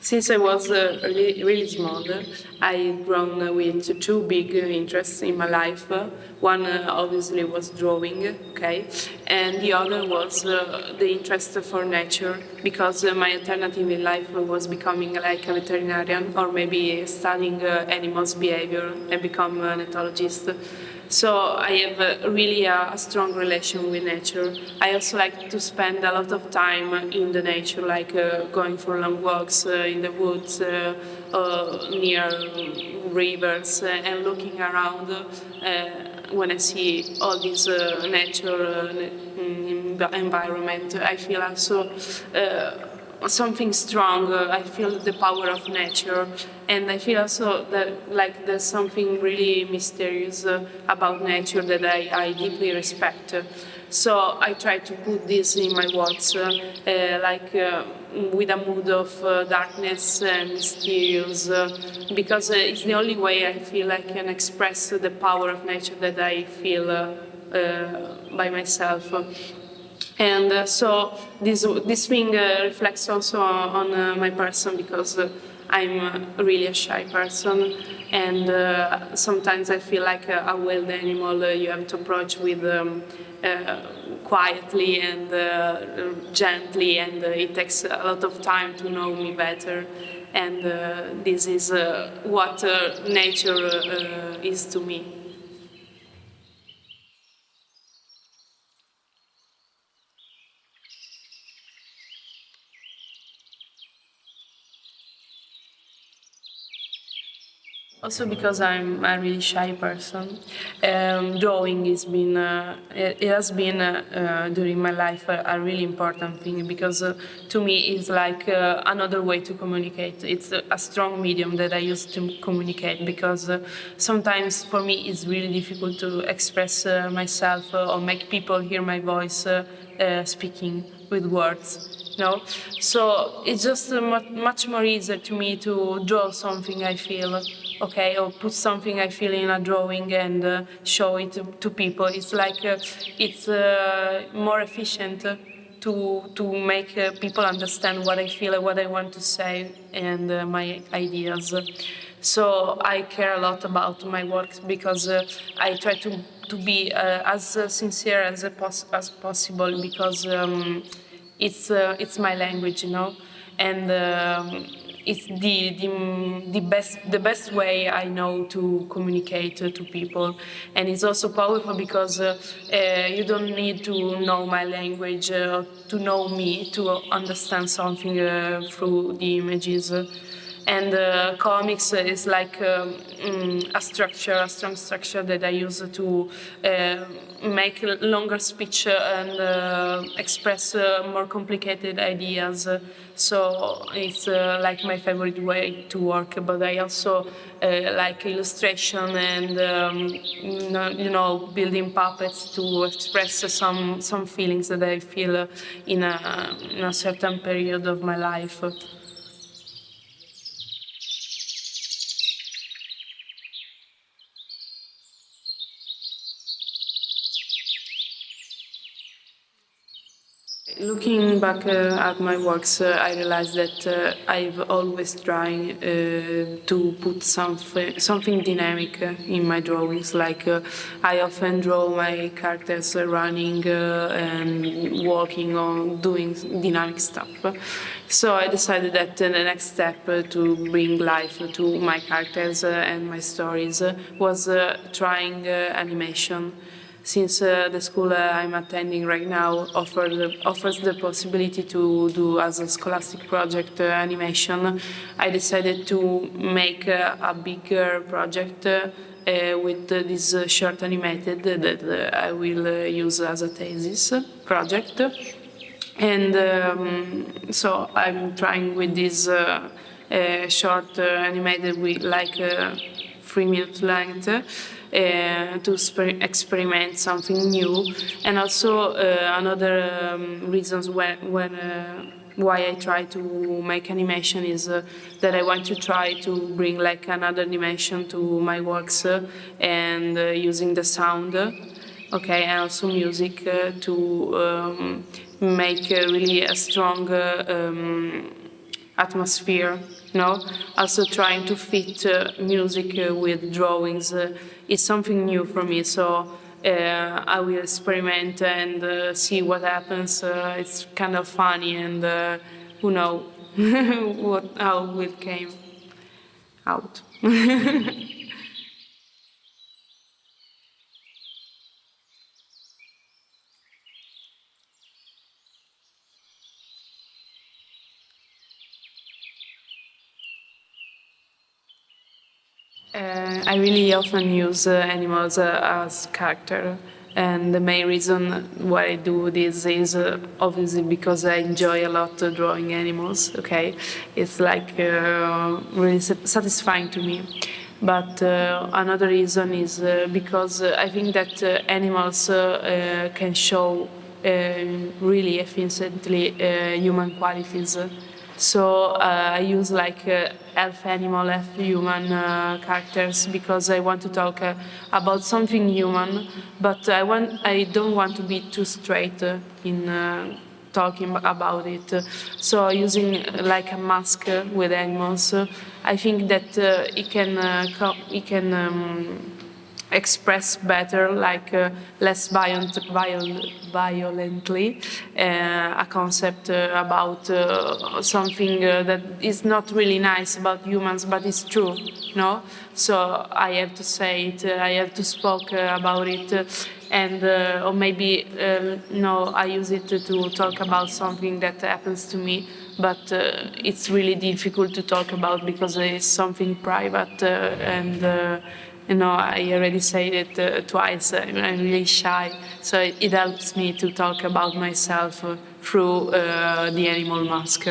Since I was really small, I've grown with two big interests in my life. One obviously was drawing, okay, and the other was the interest for nature, because my alternative in life was becoming like a veterinarian or maybe studying animals' behavior and become an ethologist. So I have really a strong relation with nature. I also like to spend a lot of time in the nature, like going for long walks in the woods, near rivers, and looking around. When I see all this nature environment, I feel also something strong. I feel the power of nature, and I feel also that like there's something really mysterious about nature that I deeply respect. So I try to put this in my works, with a mood of darkness and mysterious, because it's the only way I feel I can express the power of nature that I feel by myself. And so this thing reflects also on my person, because I'm really a shy person, and sometimes I feel like a wild animal you have to approach with quietly and gently, and it takes a lot of time to know me better. And this is what nature is to me. Also because I'm a really shy person, drawing has been during my life a really important thing, because to me it's like another way to communicate. It's a strong medium that I use to communicate, because sometimes for me it's really difficult to express myself or make people hear my voice speaking with words. No, so it's just much more easier to me to draw something I feel, okay, or put something I feel in a drawing and show it to people. It's like it's more efficient to make people understand what I feel and what I want to say, and my ideas. So I care a lot about my work, because I try to be as sincere as possible, because it's my language, and it's the best way I know to communicate to people. And it's also powerful because you don't need to know my language to know me, to understand something through the images. And Comix is like a strong structure that I use to make longer speech and express more complicated ideas. So it's like my favorite way to work. But I also like illustration and building puppets to express some feelings that I feel in a certain period of my life. Looking back at my works, I realized that I've always tried to put something dynamic in my drawings. Like I often draw my characters running and walking or doing dynamic stuff. So I decided that the next step to bring life to my characters and my stories was trying animation. Since the school I'm attending right now offers the possibility to do as a scholastic project animation, I decided to make a bigger project with this short animated that I will use as a thesis project. And so I'm trying with this short animated with like 3 minute length to experiment something new. And also another reasons why I try to make animation is that I want to try to bring like another dimension to my works and using the sound, okay, and also music to make really a strong atmosphere, Also trying to fit music with drawings is something new for me. So I will experiment and see what happens. It's kind of funny, and who knows how it came out. I really often use animals as character, and the main reason why I do this is obviously because I enjoy a lot drawing animals. Okay, it's like really satisfying to me. But another reason is because I think that animals can show really efficiently human qualities. So I use like half animal, half human characters because I want to talk about something human, but I don't want to be too straight in talking about it. So using like a mask with animals, I think that it can express better, like less violently, a concept about something that is not really nice about humans, but it's true, no? So I have to say it, I have to speak about it, and or maybe no, I use it to talk about something that happens to me, but it's really difficult to talk about because it's something private and. I already said it twice. I'm really shy, so it helps me to talk about myself through the animal mask.